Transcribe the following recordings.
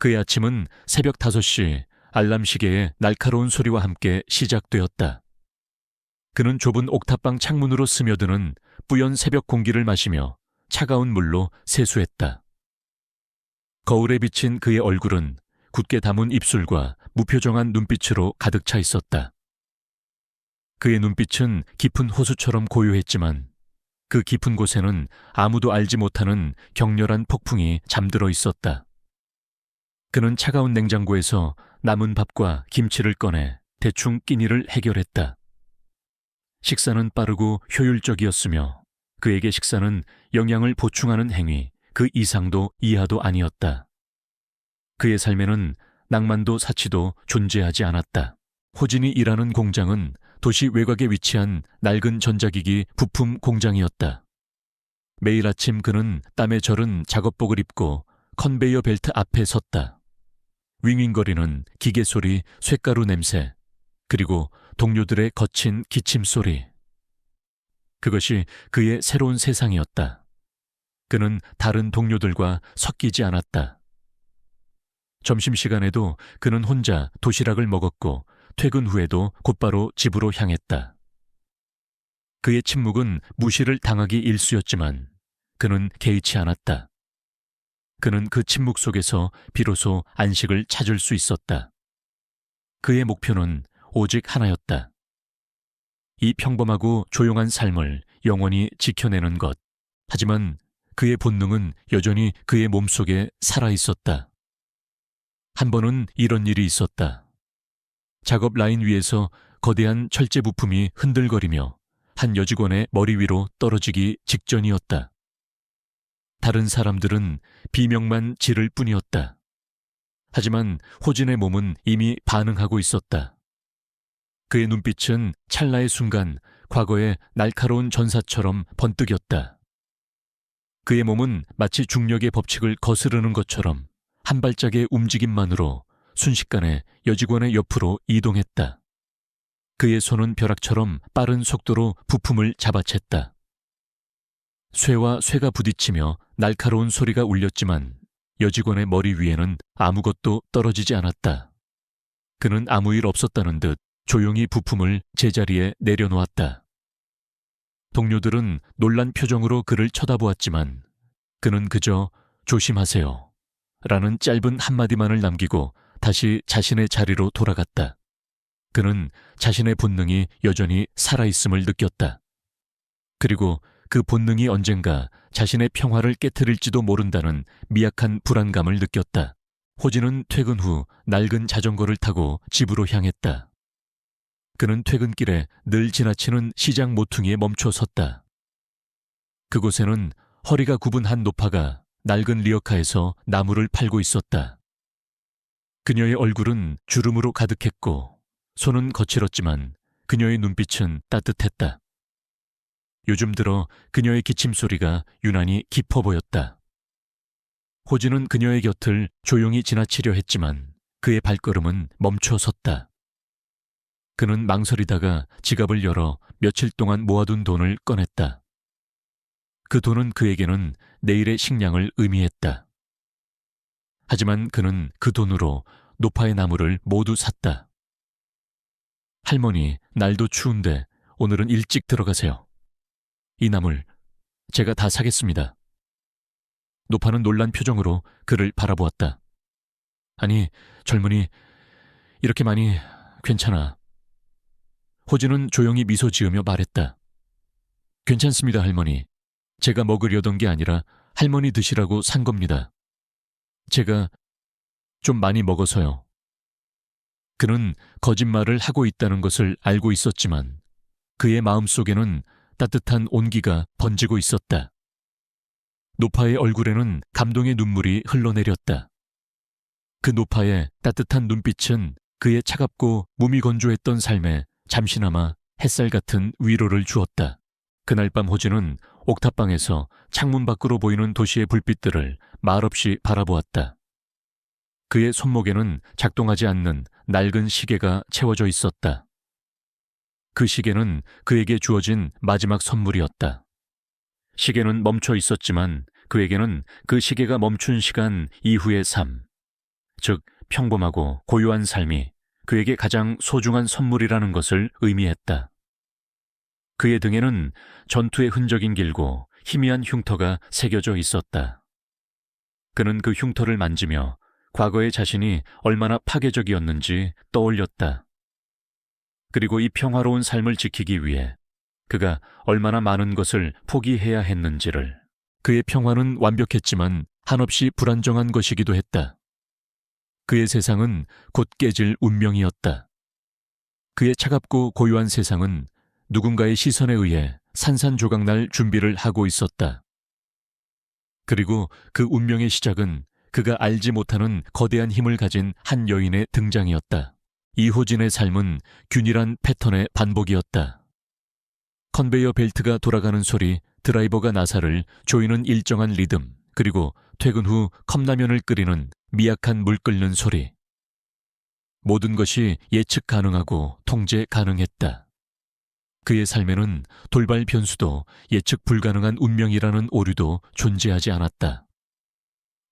그의 아침은 새벽 5시 알람 시계의 날카로운 소리와 함께 시작되었다. 그는 좁은 옥탑방 창문으로 스며드는 뿌연 새벽 공기를 마시며 차가운 물로 세수했다. 거울에 비친 그의 얼굴은 굳게 담은 입술과 무표정한 눈빛으로 가득 차 있었다. 그의 눈빛은 깊은 호수처럼 고요했지만 그 깊은 곳에는 아무도 알지 못하는 격렬한 폭풍이 잠들어 있었다. 그는 차가운 냉장고에서 남은 밥과 김치를 꺼내 대충 끼니를 해결했다. 식사는 빠르고 효율적이었으며 그에게 식사는 영양을 보충하는 행위, 그 이상도 이하도 아니었다. 그의 삶에는 낭만도 사치도 존재하지 않았다. 호진이 일하는 공장은 도시 외곽에 위치한 낡은 전자기기 부품 공장이었다. 매일 아침 그는 땀에 절은 작업복을 입고 컨베이어 벨트 앞에 섰다. 윙윙거리는 기계 소리, 쇳가루 냄새, 그리고 동료들의 거친 기침 소리. 그것이 그의 새로운 세상이었다. 그는 다른 동료들과 섞이지 않았다. 점심시간에도 그는 혼자 도시락을 먹었고 퇴근 후에도 곧바로 집으로 향했다. 그의 침묵은 무시를 당하기 일쑤였지만 그는 개의치 않았다. 그는 그 침묵 속에서 비로소 안식을 찾을 수 있었다. 그의 목표는 오직 하나였다. 이 평범하고 조용한 삶을 영원히 지켜내는 것. 하지만 그의 본능은 여전히 그의 몸속에 살아있었다. 한 번은 이런 일이 있었다. 작업 라인 위에서 거대한 철제 부품이 흔들거리며 한 여직원의 머리 위로 떨어지기 직전이었다. 다른 사람들은 비명만 지를 뿐이었다. 하지만 호진의 몸은 이미 반응하고 있었다. 그의 눈빛은 찰나의 순간 과거의 날카로운 전사처럼 번뜩였다. 그의 몸은 마치 중력의 법칙을 거스르는 것처럼 한 발짝의 움직임만으로 순식간에 여직원의 옆으로 이동했다. 그의 손은 벼락처럼 빠른 속도로 부품을 잡아챘다. 쇠와 쇠가 부딪히며 날카로운 소리가 울렸지만 여직원의 머리 위에는 아무것도 떨어지지 않았다. 그는 아무 일 없었다는 듯 조용히 부품을 제자리에 내려놓았다. 동료들은 놀란 표정으로 그를 쳐다보았지만 그는 그저 조심하세요 라는 짧은 한마디만을 남기고 다시 자신의 자리로 돌아갔다. 그는 자신의 본능이 여전히 살아있음을 느꼈다. 그리고 그 본능이 언젠가 자신의 평화를 깨트릴지도 모른다는 미약한 불안감을 느꼈다. 호진은 퇴근 후 낡은 자전거를 타고 집으로 향했다. 그는 퇴근길에 늘 지나치는 시장 모퉁이에 멈춰 섰다. 그곳에는 허리가 굽은 한 노파가 낡은 리어카에서 나무를 팔고 있었다. 그녀의 얼굴은 주름으로 가득했고 손은 거칠었지만 그녀의 눈빛은 따뜻했다. 요즘 들어 그녀의 기침 소리가 유난히 깊어 보였다. 호진은 그녀의 곁을 조용히 지나치려 했지만 그의 발걸음은 멈춰 섰다. 그는 망설이다가 지갑을 열어 며칠 동안 모아둔 돈을 꺼냈다. 그 돈은 그에게는 내일의 식량을 의미했다. 하지만 그는 그 돈으로 노파의 나무를 모두 샀다. 할머니, 날도 추운데 오늘은 일찍 들어가세요. 이 나물 제가 다 사겠습니다. 노파는 놀란 표정으로 그를 바라보았다. 아니, 젊은이, 이렇게 많이 괜찮아. 호진은 조용히 미소 지으며 말했다. 괜찮습니다, 할머니. 제가 먹으려던 게 아니라 할머니 드시라고 산 겁니다. 제가 좀 많이 먹어서요. 그는 거짓말을 하고 있다는 것을 알고 있었지만 그의 마음속에는 따뜻한 온기가 번지고 있었다. 노파의 얼굴에는 감동의 눈물이 흘러내렸다. 그 노파의 따뜻한 눈빛은 그의 차갑고 무미건조했던 삶에 잠시나마 햇살 같은 위로를 주었다. 그날 밤 호진은 옥탑방에서 창문 밖으로 보이는 도시의 불빛들을 말없이 바라보았다. 그의 손목에는 작동하지 않는 낡은 시계가 채워져 있었다. 그 시계는 그에게 주어진 마지막 선물이었다. 시계는 멈춰 있었지만 그에게는 그 시계가 멈춘 시간 이후의 삶, 즉 평범하고 고요한 삶이 그에게 가장 소중한 선물이라는 것을 의미했다. 그의 등에는 전투의 흔적인 길고 희미한 흉터가 새겨져 있었다. 그는 그 흉터를 만지며 과거의 자신이 얼마나 파괴적이었는지 떠올렸다. 그리고 이 평화로운 삶을 지키기 위해 그가 얼마나 많은 것을 포기해야 했는지를. 그의 평화는 완벽했지만 한없이 불안정한 것이기도 했다. 그의 세상은 곧 깨질 운명이었다. 그의 차갑고 고요한 세상은 누군가의 시선에 의해 산산조각날 준비를 하고 있었다. 그리고 그 운명의 시작은 그가 알지 못하는 거대한 힘을 가진 한 여인의 등장이었다. 이호진의 삶은 균일한 패턴의 반복이었다. 컨베이어 벨트가 돌아가는 소리, 드라이버가 나사를 조이는 일정한 리듬, 그리고 퇴근 후 컵라면을 끓이는 미약한 물 끓는 소리. 모든 것이 예측 가능하고 통제 가능했다. 그의 삶에는 돌발 변수도 예측 불가능한 운명이라는 오류도 존재하지 않았다.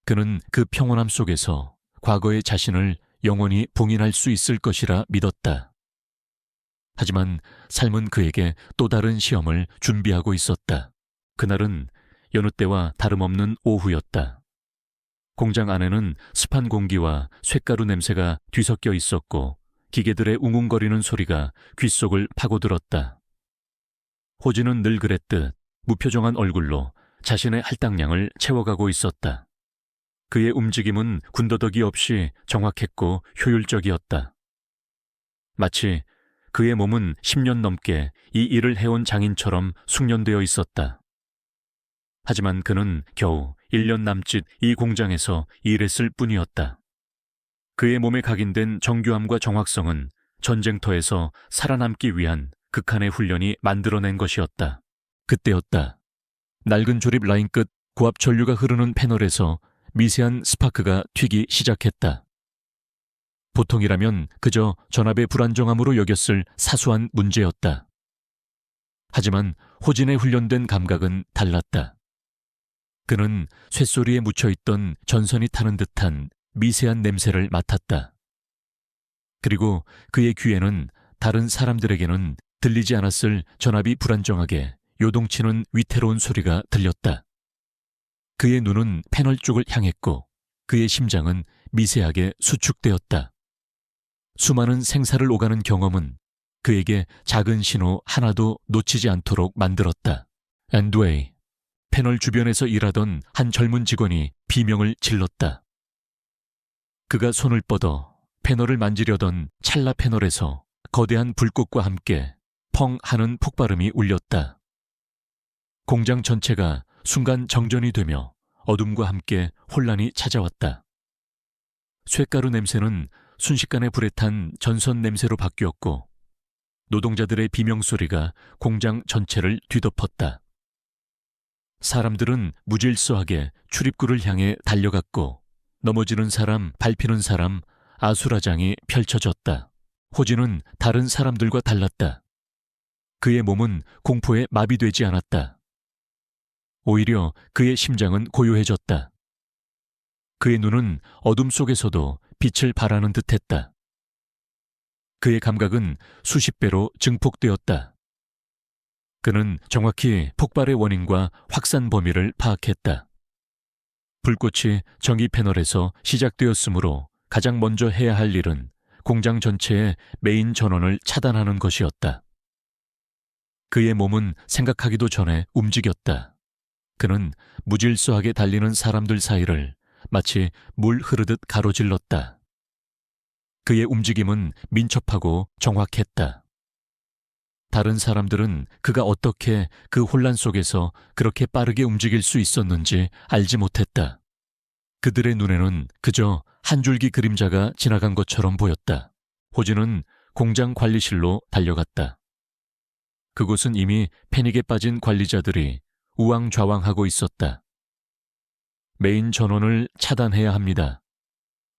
그는 그 평온함 속에서 과거의 자신을 영원히 봉인할 수 있을 것이라 믿었다. 하지만 삶은 그에게 또 다른 시험을 준비하고 있었다. 그날은 여느 때와 다름없는 오후였다. 공장 안에는 습한 공기와 쇳가루 냄새가 뒤섞여 있었고 기계들의 웅웅거리는 소리가 귓속을 파고들었다. 호진은 늘 그랬듯 무표정한 얼굴로 자신의 할당량을 채워가고 있었다. 그의 움직임은 군더더기 없이 정확했고 효율적이었다. 마치 그의 몸은 10년 넘게 이 일을 해온 장인처럼 숙련되어 있었다. 하지만 그는 겨우 1년 남짓 이 공장에서 일했을 뿐이었다. 그의 몸에 각인된 정교함과 정확성은 전쟁터에서 살아남기 위한 극한의 훈련이 만들어낸 것이었다. 그때였다. 낡은 조립 라인 끝 고압 전류가 흐르는 패널에서 미세한 스파크가 튀기 시작했다. 보통이라면 그저 전압의 불안정함으로 여겼을 사소한 문제였다. 하지만 호진의 훈련된 감각은 달랐다. 그는 쇳소리에 묻혀있던 전선이 타는 듯한 미세한 냄새를 맡았다. 그리고 그의 귀에는 다른 사람들에게는 들리지 않았을 전압이 불안정하게 요동치는 위태로운 소리가 들렸다. 그의 눈은 패널 쪽을 향했고 그의 심장은 미세하게 수축되었다. 수많은 생사를 오가는 경험은 그에게 작은 신호 하나도 놓치지 않도록 만들었다. 앤드웨이, 패널 주변에서 일하던 한 젊은 직원이 비명을 질렀다. 그가 손을 뻗어 패널을 만지려던 찰나 패널에서 거대한 불꽃과 함께 펑 하는 폭발음이 울렸다. 공장 전체가 순간 정전이 되며 어둠과 함께 혼란이 찾아왔다. 쇳가루 냄새는 순식간에 불에 탄 전선 냄새로 바뀌었고 노동자들의 비명소리가 공장 전체를 뒤덮었다. 사람들은 무질서하게 출입구를 향해 달려갔고 넘어지는 사람, 밟히는 사람, 아수라장이 펼쳐졌다. 호진은 다른 사람들과 달랐다. 그의 몸은 공포에 마비되지 않았다. 오히려 그의 심장은 고요해졌다. 그의 눈은 어둠 속에서도 빛을 발하는 듯했다. 그의 감각은 수십 배로 증폭되었다. 그는 정확히 폭발의 원인과 확산 범위를 파악했다. 불꽃이 전기 패널에서 시작되었으므로 가장 먼저 해야 할 일은 공장 전체의 메인 전원을 차단하는 것이었다. 그의 몸은 생각하기도 전에 움직였다. 그는 무질서하게 달리는 사람들 사이를 마치 물 흐르듯 가로질렀다. 그의 움직임은 민첩하고 정확했다. 다른 사람들은 그가 어떻게 그 혼란 속에서 그렇게 빠르게 움직일 수 있었는지 알지 못했다. 그들의 눈에는 그저 한 줄기 그림자가 지나간 것처럼 보였다. 호진은 공장 관리실로 달려갔다. 그곳은 이미 패닉에 빠진 관리자들이 우왕좌왕하고 있었다. 메인 전원을 차단해야 합니다.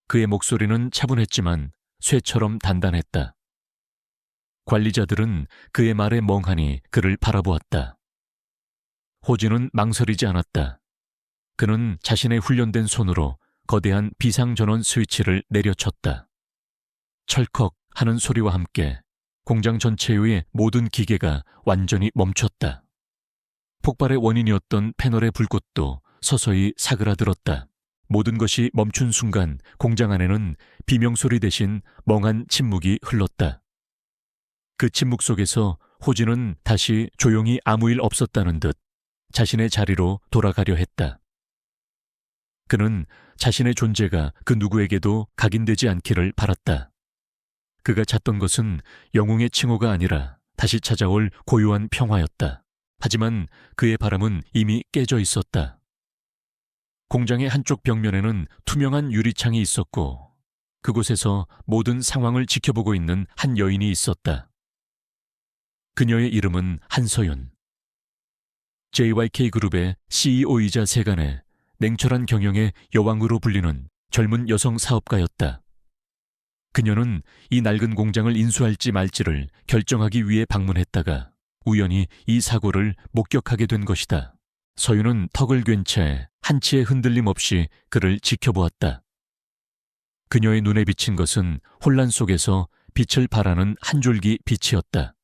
그의 목소리는 차분했지만 쇠처럼 단단했다. 관리자들은 그의 말에 멍하니 그를 바라보았다. 호진은 망설이지 않았다. 그는 자신의 훈련된 손으로 거대한 비상전원 스위치를 내려쳤다. 철컥 하는 소리와 함께 공장 전체의 모든 기계가 완전히 멈췄다. 폭발의 원인이었던 패널의 불꽃도 서서히 사그라들었다. 모든 것이 멈춘 순간 공장 안에는 비명소리 대신 멍한 침묵이 흘렀다. 그 침묵 속에서 호진은 다시 조용히 아무 일 없었다는 듯 자신의 자리로 돌아가려 했다. 그는 자신의 존재가 그 누구에게도 각인되지 않기를 바랐다. 그가 찾던 것은 영웅의 칭호가 아니라 다시 찾아올 고요한 평화였다. 하지만 그의 바람은 이미 깨져 있었다. 공장의 한쪽 벽면에는 투명한 유리창이 있었고 그곳에서 모든 상황을 지켜보고 있는 한 여인이 있었다. 그녀의 이름은 한서윤. JYK그룹의 CEO이자 세간의 냉철한 경영의 여왕으로 불리는 젊은 여성 사업가였다. 그녀는 이 낡은 공장을 인수할지 말지를 결정하기 위해 방문했다가 우연히 이 사고를 목격하게 된 것이다. 서윤은 턱을 괜 채 한치의 흔들림 없이 그를 지켜보았다. 그녀의 눈에 비친 것은 혼란 속에서 빛을 발하는 한 줄기 빛이었다.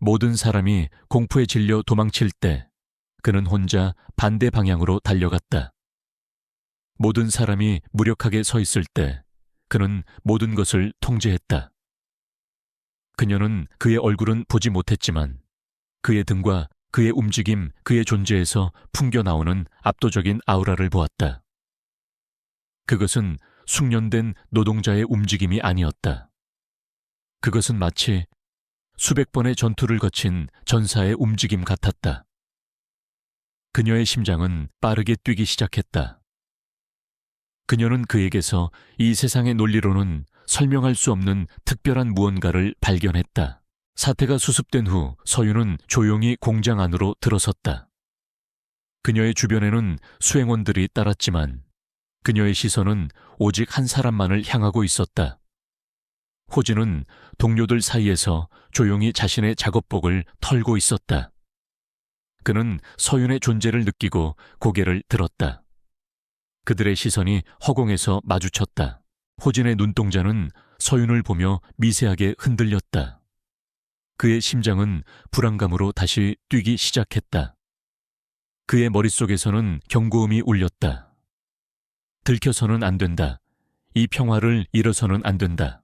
모든 사람이 공포에 질려 도망칠 때 그는 혼자 반대 방향으로 달려갔다. 모든 사람이 무력하게 서 있을 때 그는 모든 것을 통제했다. 그녀는 그의 얼굴은 보지 못했지만 그의 등과 그의 움직임, 그의 존재에서 풍겨나오는 압도적인 아우라를 보았다. 그것은 숙련된 노동자의 움직임이 아니었다. 그것은 마치 수백 번의 전투를 거친 전사의 움직임 같았다. 그녀의 심장은 빠르게 뛰기 시작했다. 그녀는 그에게서 이 세상의 논리로는 설명할 수 없는 특별한 무언가를 발견했다. 사태가 수습된 후 서윤은 조용히 공장 안으로 들어섰다. 그녀의 주변에는 수행원들이 따랐지만 그녀의 시선은 오직 한 사람만을 향하고 있었다. 호진은 동료들 사이에서 조용히 자신의 작업복을 털고 있었다. 그는 서윤의 존재를 느끼고 고개를 들었다. 그들의 시선이 허공에서 마주쳤다. 호진의 눈동자는 서윤을 보며 미세하게 흔들렸다. 그의 심장은 불안감으로 다시 뛰기 시작했다. 그의 머릿속에서는 경고음이 울렸다. 들켜서는 안 된다. 이 평화를 잃어서는 안 된다.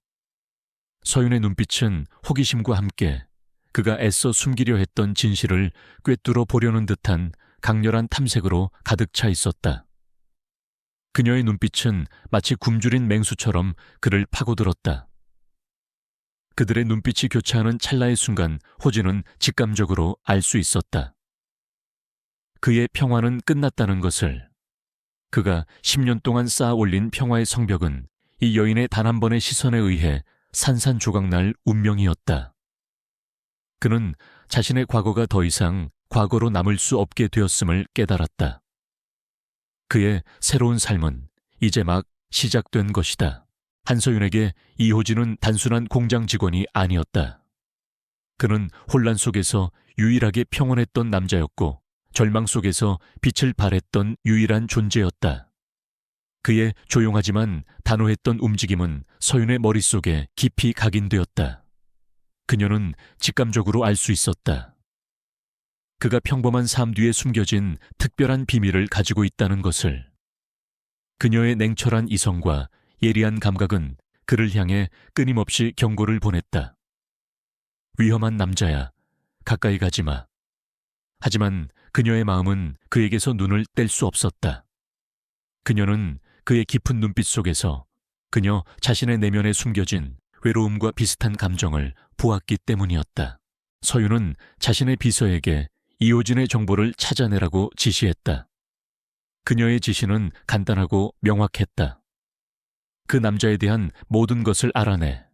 서윤의 눈빛은 호기심과 함께 그가 애써 숨기려 했던 진실을 꿰뚫어 보려는 듯한 강렬한 탐색으로 가득 차 있었다. 그녀의 눈빛은 마치 굶주린 맹수처럼 그를 파고들었다. 그들의 눈빛이 교차하는 찰나의 순간 호진은 직감적으로 알 수 있었다. 그의 평화는 끝났다는 것을. 그가 10년 동안 쌓아 올린 평화의 성벽은 이 여인의 단 한 번의 시선에 의해 산산조각날 운명이었다. 그는 자신의 과거가 더 이상 과거로 남을 수 없게 되었음을 깨달았다. 그의 새로운 삶은 이제 막 시작된 것이다. 한서윤에게 이호진은 단순한 공장 직원이 아니었다. 그는 혼란 속에서 유일하게 평온했던 남자였고 절망 속에서 빛을 발했던 유일한 존재였다. 그의 조용하지만 단호했던 움직임은 서윤의 머릿속에 깊이 각인되었다. 그녀는 직감적으로 알 수 있었다. 그가 평범한 삶 뒤에 숨겨진 특별한 비밀을 가지고 있다는 것을. 그녀의 냉철한 이성과 예리한 감각은 그를 향해 끊임없이 경고를 보냈다. 위험한 남자야, 가까이 가지 마. 하지만 그녀의 마음은 그에게서 눈을 뗄 수 없었다. 그녀는 그의 깊은 눈빛 속에서 그녀 자신의 내면에 숨겨진 외로움과 비슷한 감정을 보았기 때문이었다. 서윤은 자신의 비서에게 이호진의 정보를 찾아내라고 지시했다. 그녀의 지시는 간단하고 명확했다. 그 남자에 대한 모든 것을 알아내.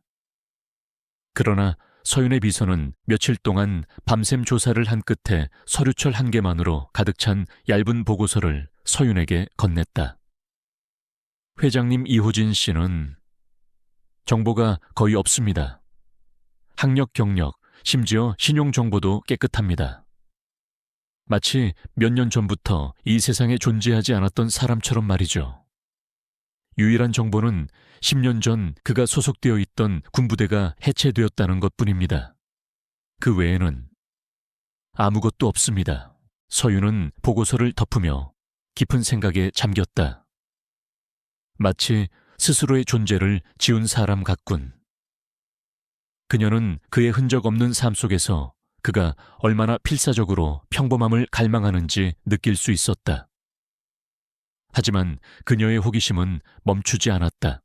그러나 서윤의 비서는 며칠 동안 밤샘 조사를 한 끝에 서류철 한 개만으로 가득 찬 얇은 보고서를 서윤에게 건넸다. 회장님 이호진 씨는 정보가 거의 없습니다. 학력, 경력, 심지어 신용 정보도 깨끗합니다. 마치 몇 년 전부터 이 세상에 존재하지 않았던 사람처럼 말이죠. 유일한 정보는 10년 전 그가 소속되어 있던 군부대가 해체되었다는 것뿐입니다. 그 외에는 아무것도 없습니다. 서윤은 보고서를 덮으며 깊은 생각에 잠겼다. 마치 스스로의 존재를 지운 사람 같군. 그녀는 그의 흔적 없는 삶 속에서 그가 얼마나 필사적으로 평범함을 갈망하는지 느낄 수 있었다. 하지만 그녀의 호기심은 멈추지 않았다.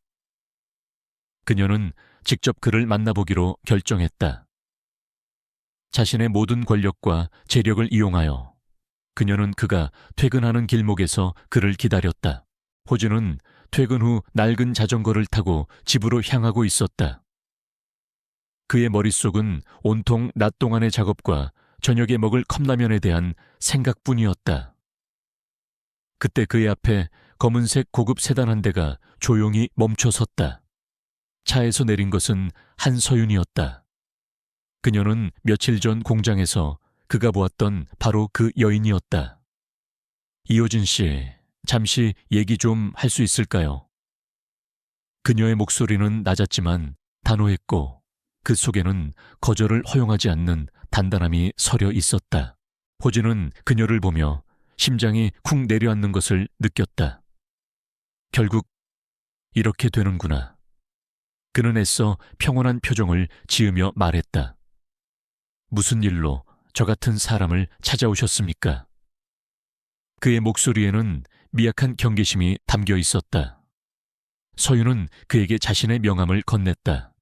그녀는 직접 그를 만나보기로 결정했다. 자신의 모든 권력과 재력을 이용하여 그녀는 그가 퇴근하는 길목에서 그를 기다렸다. 호진은 퇴근 후 낡은 자전거를 타고 집으로 향하고 있었다. 그의 머릿속은 온통 낮 동안의 작업과 저녁에 먹을 컵라면에 대한 생각뿐이었다. 그때 그의 앞에 검은색 고급 세단 한 대가 조용히 멈춰 섰다. 차에서 내린 것은 한서윤이었다. 그녀는 며칠 전 공장에서 그가 보았던 바로 그 여인이었다. 이호진 씨, 잠시 얘기 좀 할 수 있을까요? 그녀의 목소리는 낮았지만 단호했고 그 속에는 거절을 허용하지 않는 단단함이 서려 있었다. 호진은 그녀를 보며 심장이 쿵 내려앉는 것을 느꼈다. 결국 이렇게 되는구나. 그는 애써 평온한 표정을 지으며 말했다. 무슨 일로 저 같은 사람을 찾아오셨습니까? 그의 목소리에는 미약한 경계심이 담겨 있었다. 서윤은 그에게 자신의 명함을 건넸다.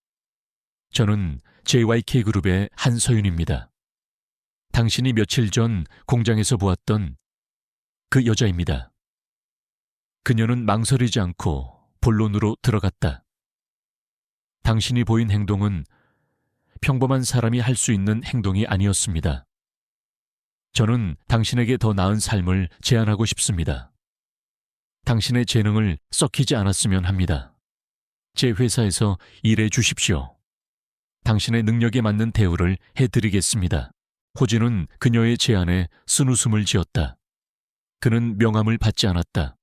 저는 JYK그룹의 한서윤입니다. 당신이 며칠 전 공장에서 보았던 그 여자입니다. 그녀는 망설이지 않고 본론으로 들어갔다. 당신이 보인 행동은 평범한 사람이 할 수 있는 행동이 아니었습니다. 저는 당신에게 더 나은 삶을 제안하고 싶습니다. 당신의 재능을 썩히지 않았으면 합니다. 제 회사에서 일해 주십시오. 당신의 능력에 맞는 대우를 해드리겠습니다. 호진은 그녀의 제안에 쓴웃음을 지었다. 그는 명함을 받지 않았다.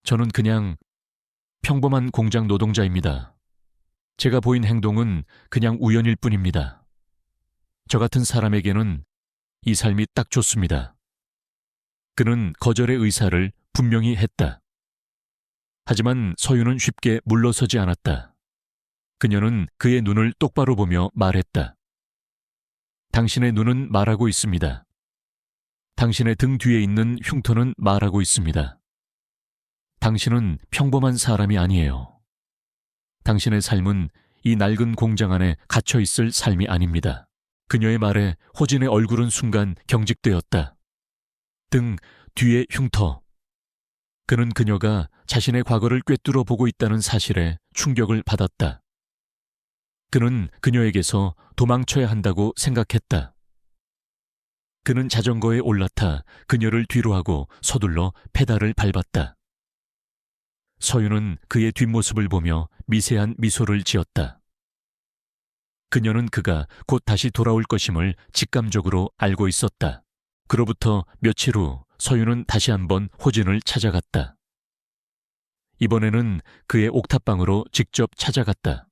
저는 그냥 평범한 공장 노동자입니다. 제가 보인 행동은 그냥 우연일 뿐입니다. 저 같은 사람에게는 이 삶이 딱 좋습니다. 그는 거절의 의사를 분명히 했다. 하지만 서윤은 쉽게 물러서지 않았다. 그녀는 그의 눈을 똑바로 보며 말했다. 당신의 눈은 말하고 있습니다. 당신의 등 뒤에 있는 흉터는 말하고 있습니다. 당신은 평범한 사람이 아니에요. 당신의 삶은 이 낡은 공장 안에 갇혀 있을 삶이 아닙니다. 그녀의 말에 호진의 얼굴은 순간 경직되었다. 등 뒤의 흉터. 그는 그녀가 자신의 과거를 꿰뚫어 보고 있다는 사실에 충격을 받았다. 그는 그녀에게서 도망쳐야 한다고 생각했다. 그는 자전거에 올라타 그녀를 뒤로하고 서둘러 페달을 밟았다. 서윤은 그의 뒷모습을 보며 미세한 미소를 지었다. 그녀는 그가 곧 다시 돌아올 것임을 직감적으로 알고 있었다. 그로부터 며칠 후 서윤은 다시 한번 호진을 찾아갔다. 이번에는 그의 옥탑방으로 직접 찾아갔다.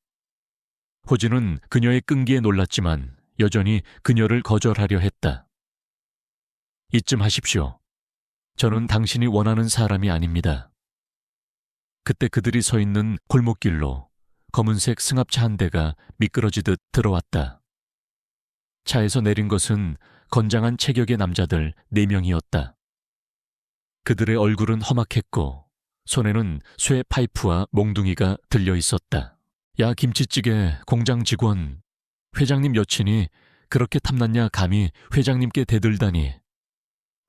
호진은 그녀의 끈기에 놀랐지만 여전히 그녀를 거절하려 했다. 이쯤 하십시오. 저는 당신이 원하는 사람이 아닙니다. 그때 그들이 서 있는 골목길로 검은색 승합차 한 대가 미끄러지듯 들어왔다. 차에서 내린 것은 건장한 체격의 남자들 4명이었다. 그들의 얼굴은 험악했고 손에는 쇠 파이프와 몽둥이가 들려 있었다. 야, 김치찌개 공장 직원, 회장님 여친이 그렇게 탐났냐 감히 회장님께 대들다니.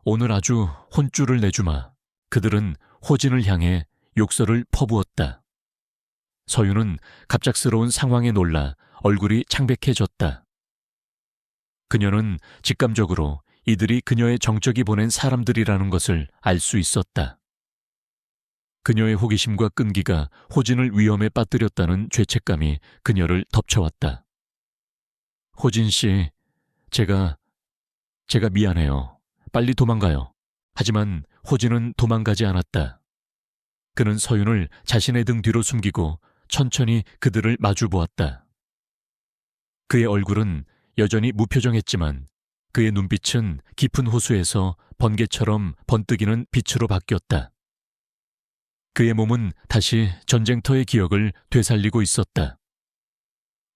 오늘 아주 혼쭐을 내주마. 그들은 호진을 향해 욕설을 퍼부었다. 서윤은 갑작스러운 상황에 놀라 얼굴이 창백해졌다. 그녀는 직감적으로 이들이 그녀의 정적이 보낸 사람들이라는 것을 알 수 있었다. 그녀의 호기심과 끈기가 호진을 위험에 빠뜨렸다는 죄책감이 그녀를 덮쳐왔다. 호진 씨, 제가 미안해요. 빨리 도망가요. 하지만 호진은 도망가지 않았다. 그는 서윤을 자신의 등 뒤로 숨기고 천천히 그들을 마주 보았다. 그의 얼굴은 여전히 무표정했지만 그의 눈빛은 깊은 호수에서 번개처럼 번뜩이는 빛으로 바뀌었다. 그의 몸은 다시 전쟁터의 기억을 되살리고 있었다.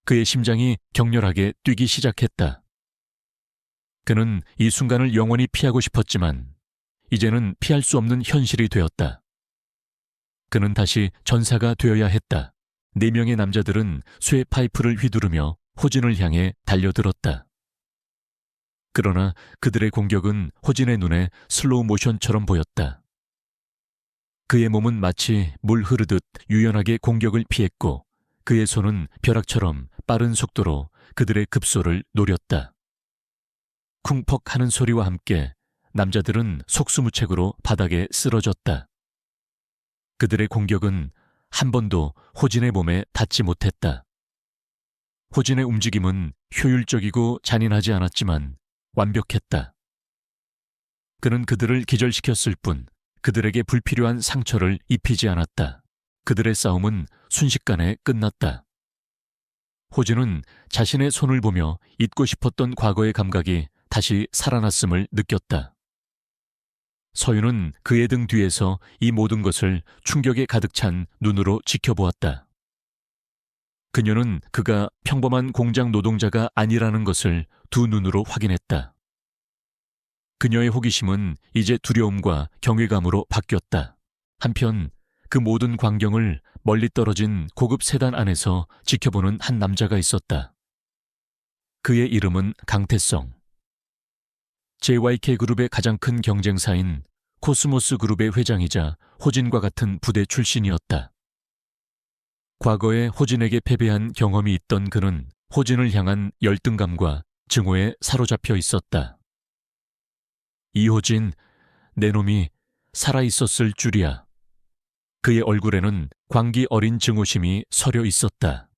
그의 심장이 격렬하게 뛰기 시작했다. 그는 이 순간을 영원히 피하고 싶었지만 이제는 피할 수 없는 현실이 되었다. 그는 다시 전사가 되어야 했다. 4명의 남자들은 쇠 파이프를 휘두르며 호진을 향해 달려들었다. 그러나 그들의 공격은 호진의 눈에 슬로우 모션처럼 보였다. 그의 몸은 마치 물 흐르듯 유연하게 공격을 피했고 그의 손은 벼락처럼 빠른 속도로 그들의 급소를 노렸다. 쿵퍽 하는 소리와 함께 남자들은 속수무책으로 바닥에 쓰러졌다. 그들의 공격은 한 번도 호진의 몸에 닿지 못했다. 호진의 움직임은 효율적이고 잔인하지 않았지만 완벽했다. 그는 그들을 기절시켰을 뿐 그들에게 불필요한 상처를 입히지 않았다. 그들의 싸움은 순식간에 끝났다. 호진은 자신의 손을 보며 잊고 싶었던 과거의 감각이 다시 살아났음을 느꼈다. 서윤은 그의 등 뒤에서 이 모든 것을 충격에 가득 찬 눈으로 지켜보았다. 그녀는 그가 평범한 공장 노동자가 아니라는 것을 두 눈으로 확인했다. 그녀의 호기심은 이제 두려움과 경외감으로 바뀌었다. 한편 그 모든 광경을 멀리 떨어진 고급 세단 안에서 지켜보는 한 남자가 있었다. 그의 이름은 강태성. JYK 그룹의 가장 큰 경쟁사인 코스모스 그룹의 회장이자 호진과 같은 부대 출신이었다. 과거에 호진에게 패배한 경험이 있던 그는 호진을 향한 열등감과 증오에 사로잡혀 있었다. 이호진, 내 놈이 살아있었을 줄이야. 그의 얼굴에는 광기 어린 증오심이 서려 있었다.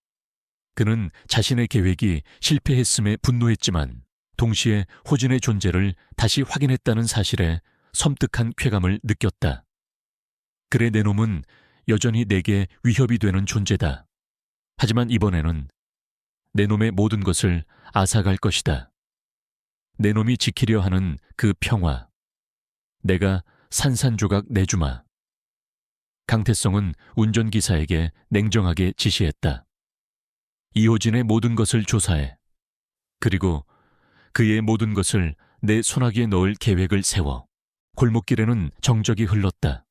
그는 자신의 계획이 실패했음에 분노했지만 동시에 호진의 존재를 다시 확인했다는 사실에 섬뜩한 쾌감을 느꼈다. 그래, 내 놈은 여전히 내게 위협이 되는 존재다. 하지만 이번에는 내 놈의 모든 것을 앗아갈 것이다. 내 놈이 지키려 하는 그 평화. 내가 산산조각 내주마. 강태성은 운전기사에게 냉정하게 지시했다. 이호진의 모든 것을 조사해. 그리고 그의 모든 것을 내 소나기에 넣을 계획을 세워. 골목길에는 정적이 흘렀다.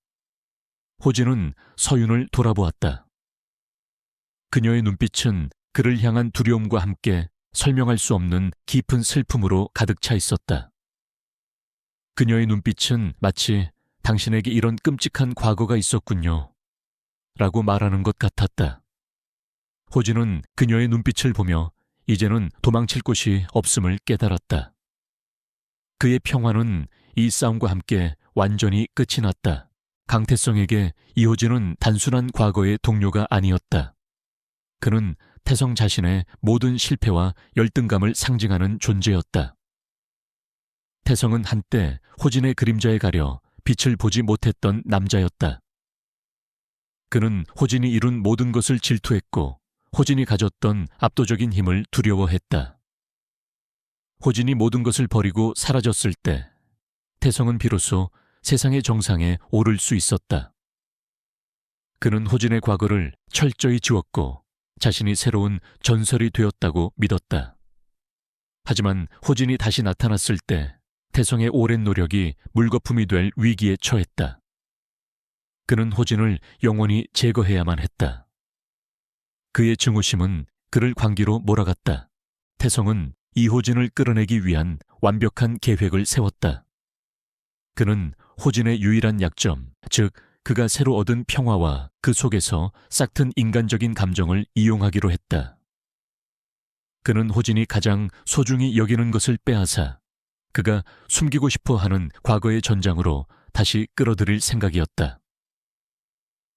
호진은 서윤을 돌아보았다. 그녀의 눈빛은 그를 향한 두려움과 함께 설명할 수 없는 깊은 슬픔으로 가득 차 있었다. 그녀의 눈빛은 마치 당신에게 이런 끔찍한 과거가 있었군요. 라고 말하는 것 같았다. 호진은 그녀의 눈빛을 보며 이제는 도망칠 곳이 없음을 깨달았다. 그의 평화는 이 싸움과 함께 완전히 끝이 났다. 강태성에게 이호진은 단순한 과거의 동료가 아니었다. 그는 태성 자신의 모든 실패와 열등감을 상징하는 존재였다. 태성은 한때 호진의 그림자에 가려 빛을 보지 못했던 남자였다. 그는 호진이 이룬 모든 것을 질투했고 호진이 가졌던 압도적인 힘을 두려워했다. 호진이 모든 것을 버리고 사라졌을 때 태성은 비로소 세상의 정상에 오를 수 있었다. 그는 호진의 과거를 철저히 지웠고 자신이 새로운 전설이 되었다고 믿었다. 하지만 호진이 다시 나타났을 때 태성의 오랜 노력이 물거품이 될 위기에 처했다. 그는 호진을 영원히 제거해야만 했다. 그의 증오심은 그를 광기로 몰아갔다. 태성은 이호진을 끌어내기 위한 완벽한 계획을 세웠다. 그는 호진의 유일한 약점, 즉 그가 새로 얻은 평화와 그 속에서 싹튼 인간적인 감정을 이용하기로 했다. 그는 호진이 가장 소중히 여기는 것을 빼앗아 그가 숨기고 싶어 하는 과거의 전장으로 다시 끌어들일 생각이었다.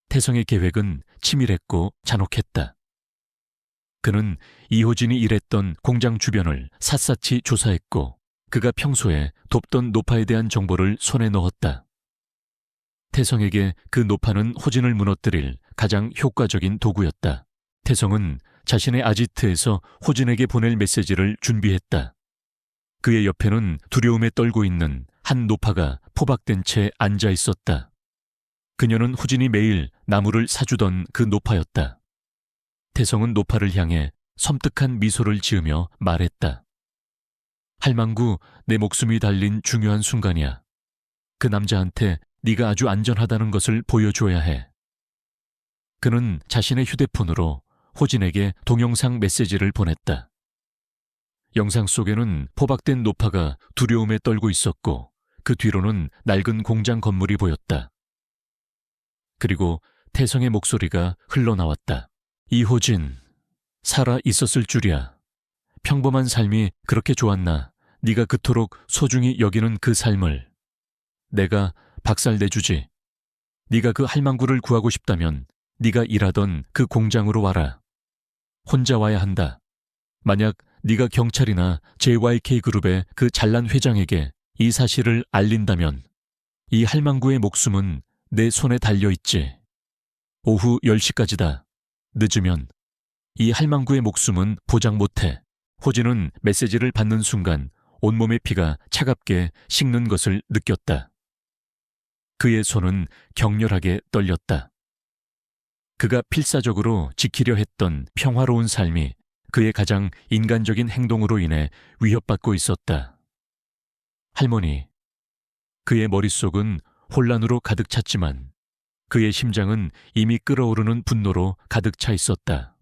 태성의 계획은 치밀했고 잔혹했다. 그는 이호진이 일했던 공장 주변을 샅샅이 조사했고 그가 평소에 돕던 노파에 대한 정보를 손에 넣었다. 태성에게 그 노파는 호진을 무너뜨릴 가장 효과적인 도구였다. 태성은 자신의 아지트에서 호진에게 보낼 메시지를 준비했다. 그의 옆에는 두려움에 떨고 있는 한 노파가 포박된 채 앉아 있었다. 그녀는 호진이 매일 나무를 사주던 그 노파였다. 태성은 노파를 향해 섬뜩한 미소를 지으며 말했다. 할망구, 내 목숨이 달린 중요한 순간이야. 그 남자한테 네가 아주 안전하다는 것을 보여줘야 해. 그는 자신의 휴대폰으로 호진에게 동영상 메시지를 보냈다. 영상 속에는 포박된 노파가 두려움에 떨고 있었고 그 뒤로는 낡은 공장 건물이 보였다. 그리고 태성의 목소리가 흘러나왔다. 이호진, 살아 있었을 줄이야. 평범한 삶이 그렇게 좋았나? 네가 그토록 소중히 여기는 그 삶을 내가 박살내주지. 네가 그 할망구를 구하고 싶다면 네가 일하던 그 공장으로 와라. 혼자 와야 한다. 만약 네가 경찰이나 JYK그룹의 그 잘난 회장에게 이 사실을 알린다면 이 할망구의 목숨은 내 손에 달려있지. 오후 10시까지다. 늦으면 이 할망구의 목숨은 보장 못해. 호진은 메시지를 받는 순간 온몸의 피가 차갑게 식는 것을 느꼈다. 그의 손은 격렬하게 떨렸다. 그가 필사적으로 지키려 했던 평화로운 삶이 그의 가장 인간적인 행동으로 인해 위협받고 있었다. 할머니, 그의 머릿속은 혼란으로 가득 찼지만 그의 심장은 이미 끓어오르는 분노로 가득 차 있었다.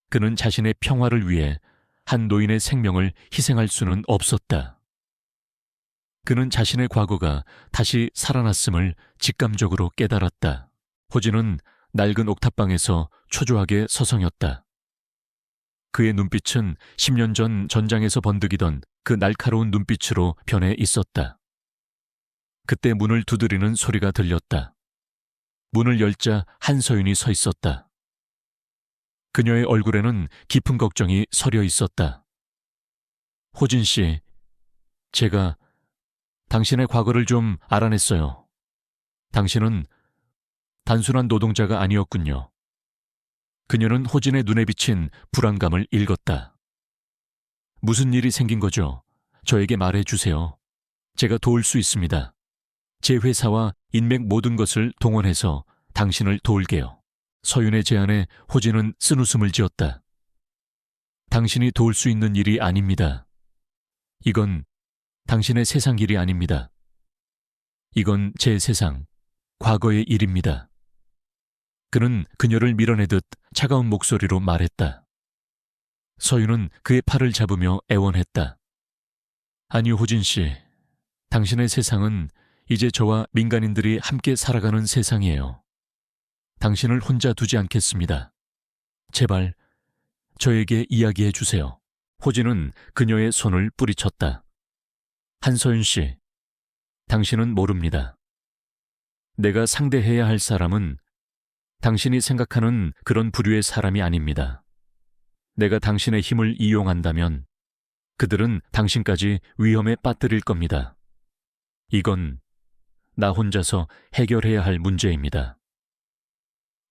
그는 자신의 평화를 위해 한 노인의 생명을 희생할 수는 없었다. 그는 자신의 과거가 다시 살아났음을 직감적으로 깨달았다. 호진은 낡은 옥탑방에서 초조하게 서성였다. 그의 눈빛은 10년 전 전장에서 번득이던 그 날카로운 눈빛으로 변해 있었다. 그때 문을 두드리는 소리가 들렸다. 문을 열자 한서윤이 서 있었다. 그녀의 얼굴에는 깊은 걱정이 서려 있었다. 호진 씨, 제가 당신의 과거를 좀 알아냈어요. 당신은 단순한 노동자가 아니었군요. 그녀는 호진의 눈에 비친 불안감을 읽었다. 무슨 일이 생긴 거죠? 저에게 말해 주세요. 제가 도울 수 있습니다. 제 회사와 인맥 모든 것을 동원해서 당신을 도울게요. 서윤의 제안에 호진은 쓴웃음을 지었다. 당신이 도울 수 있는 일이 아닙니다. 이건 당신의 세상 일이 아닙니다. 이건 제 세상, 과거의 일입니다. 그는 그녀를 밀어내듯 차가운 목소리로 말했다. 서윤은 그의 팔을 잡으며 애원했다. 아니, 호진 씨, 당신의 세상은 이제 저와 민간인들이 함께 살아가는 세상이에요. 당신을 혼자 두지 않겠습니다. 제발 저에게 이야기해 주세요. 호진은 그녀의 손을 뿌리쳤다. 한서윤 씨, 당신은 모릅니다. 내가 상대해야 할 사람은 당신이 생각하는 그런 부류의 사람이 아닙니다. 내가 당신의 힘을 이용한다면 그들은 당신까지 위험에 빠뜨릴 겁니다. 이건 나 혼자서 해결해야 할 문제입니다.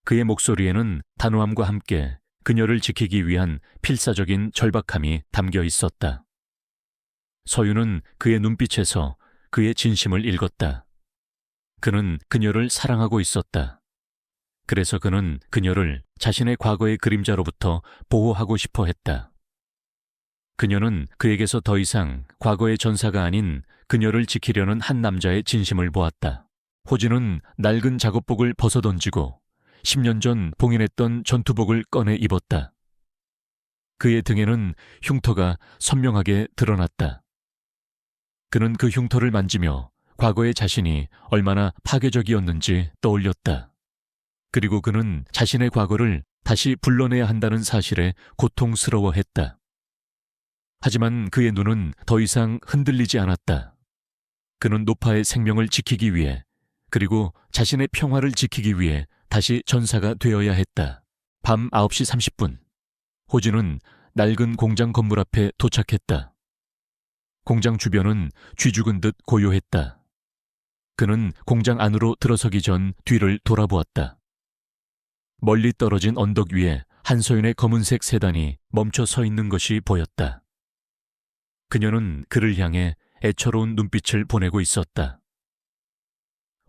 그의 목소리에는 단호함과 함께 그녀를 지키기 위한 필사적인 절박함이 담겨 있었다. 서윤은 그의 눈빛에서 그의 진심을 읽었다. 그는 그녀를 사랑하고 있었다. 그래서 그는 그녀를 자신의 과거의 그림자로부터 보호하고 싶어 했다. 그녀는 그에게서 더 이상 과거의 전사가 아닌 그녀를 지키려는 한 남자의 진심을 보았다. 호진은 낡은 작업복을 벗어던지고 10년 전 봉인했던 전투복을 꺼내 입었다. 그의 등에는 흉터가 선명하게 드러났다. 그는 그 흉터를 만지며 과거의 자신이 얼마나 파괴적이었는지 떠올렸다. 그리고 그는 자신의 과거를 다시 불러내야 한다는 사실에 고통스러워했다. 하지만 그의 눈은 더 이상 흔들리지 않았다. 그는 노파의 생명을 지키기 위해, 그리고 자신의 평화를 지키기 위해 다시 전사가 되어야 했다. 밤 9시 30분, 호진은 낡은 공장 건물 앞에 도착했다. 공장 주변은 쥐죽은 듯 고요했다. 그는 공장 안으로 들어서기 전 뒤를 돌아보았다. 멀리 떨어진 언덕 위에 한소연의 검은색 세단이 멈춰 서 있는 것이 보였다. 그녀는 그를 향해 애처로운 눈빛을 보내고 있었다.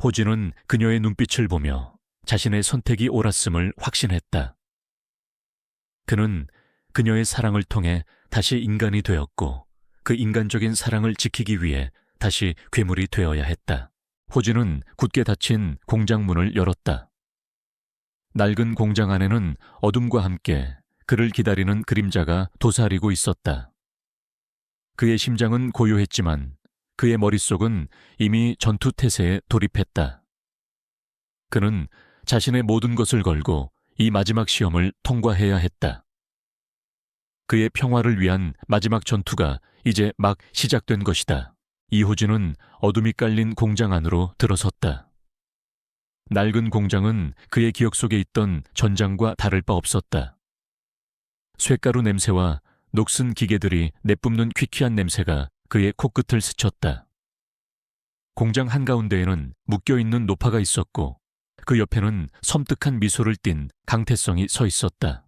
호진은 그녀의 눈빛을 보며 자신의 선택이 옳았음을 확신했다. 그는 그녀의 사랑을 통해 다시 인간이 되었고 그 인간적인 사랑을 지키기 위해 다시 괴물이 되어야 했다. 호진은 굳게 닫힌 공장 문을 열었다. 낡은 공장 안에는 어둠과 함께 그를 기다리는 그림자가 도사리고 있었다. 그의 심장은 고요했지만 그의 머릿속은 이미 전투 태세에 돌입했다. 그는 자신의 모든 것을 걸고 이 마지막 시험을 통과해야 했다. 그의 평화를 위한 마지막 전투가 이제 막 시작된 것이다. 이호진은 어둠이 깔린 공장 안으로 들어섰다. 낡은 공장은 그의 기억 속에 있던 전장과 다를 바 없었다. 쇳가루 냄새와 녹슨 기계들이 내뿜는 퀴퀴한 냄새가 그의 코끝을 스쳤다. 공장 한가운데에는 묶여있는 노파가 있었고 그 옆에는 섬뜩한 미소를 띤 강태성이 서 있었다.